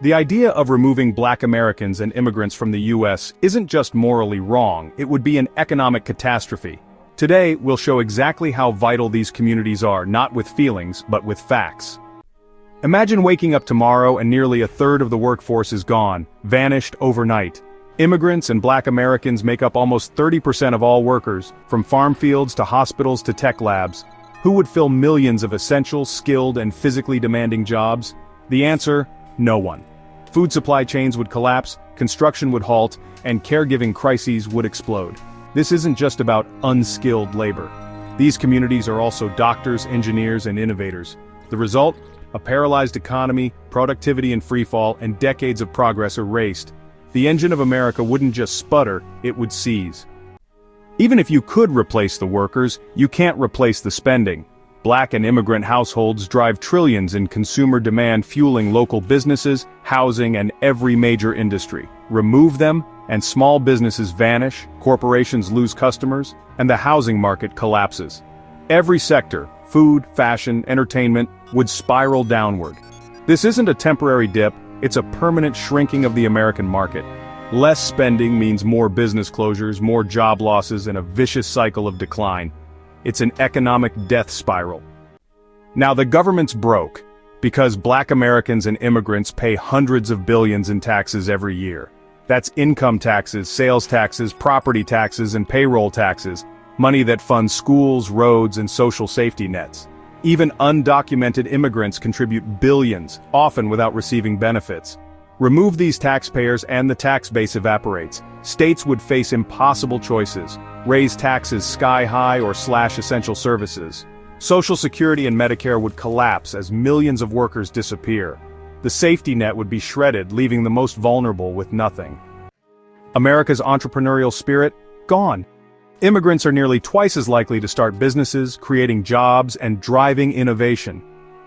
The idea of removing Black Americans and immigrants from the US isn't just morally wrong, it would be an economic catastrophe. Today, we'll show exactly how vital these communities are, not with feelings, but with facts. Imagine waking up tomorrow and nearly a third of the workforce is gone, vanished overnight. Immigrants and Black Americans make up almost 30% of all workers, from farm fields to hospitals to tech labs. Who would fill millions of essential, skilled, and physically demanding jobs? The answer: no one. Food supply chains would collapse, construction would halt, and caregiving crises would explode. This isn't just about unskilled labor. These communities are also doctors, engineers, and innovators. The result? A paralyzed economy, productivity in freefall, and decades of progress erased. The engine of America wouldn't just sputter, it would seize. Even if you could replace the workers, you can't replace the spending. Black and immigrant households drive trillions in consumer demand, fueling local businesses, housing, and every major industry. Remove them, and small businesses vanish, corporations lose customers, and the housing market collapses. Every sector, food, fashion, entertainment, would spiral downward. This isn't a temporary dip, it's a permanent shrinking of the American market. Less spending means more business closures, more job losses, and a vicious cycle of decline. It's an economic death spiral. Now the government's broke, because Black Americans and immigrants pay hundreds of billions in taxes every year. That's income taxes, sales taxes, property taxes, and payroll taxes, money that funds schools, roads, and social safety nets. Even undocumented immigrants contribute billions, often without receiving benefits. Remove these taxpayers and the tax base evaporates. States would face impossible choices: raise taxes sky high or slash essential services. Social Security and Medicare would collapse as millions of workers disappear. The safety net would be shredded, leaving the most vulnerable with nothing. America's entrepreneurial spirit? Gone. Immigrants are nearly twice as likely to start businesses, creating jobs, and driving innovation.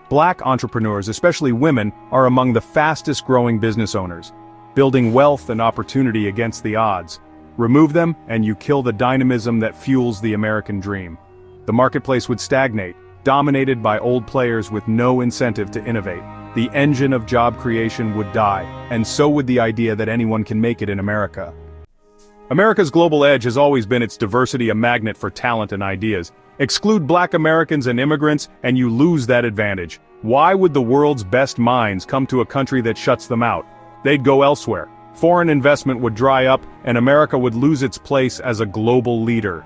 Black entrepreneurs, especially women, are among the fastest growing business owners, building wealth and opportunity against the odds. Remove them, and you kill the dynamism that fuels the American dream. The marketplace would stagnate, dominated by old players with no incentive to innovate. The engine of job creation would die, and so would the idea that anyone can make it in America. America's global edge has always been its diversity, a magnet for talent and ideas. Exclude Black Americans and immigrants, and you lose that advantage. Why would the world's best minds come to a country that shuts them out? They'd go elsewhere. Foreign investment would dry up, and America would lose its place as a global leader.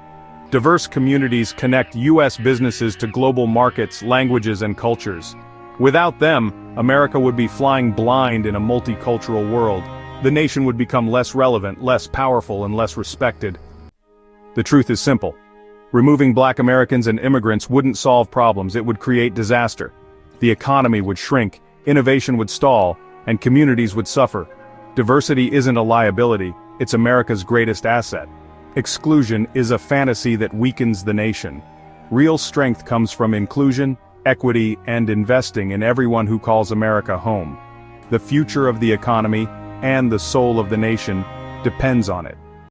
Diverse communities connect U.S. businesses to global markets, languages, and cultures. Without them, America would be flying blind in a multicultural world. The nation would become less relevant, less powerful, and less respected. The truth is simple. Removing Black Americans and immigrants wouldn't solve problems, it would create disaster. The economy would shrink, innovation would stall, and communities would suffer. Diversity isn't a liability, it's America's greatest asset. Exclusion is a fantasy that weakens the nation. Real strength comes from inclusion, equity, and investing in everyone who calls America home. The future of the economy, and the soul of the nation, depends on it.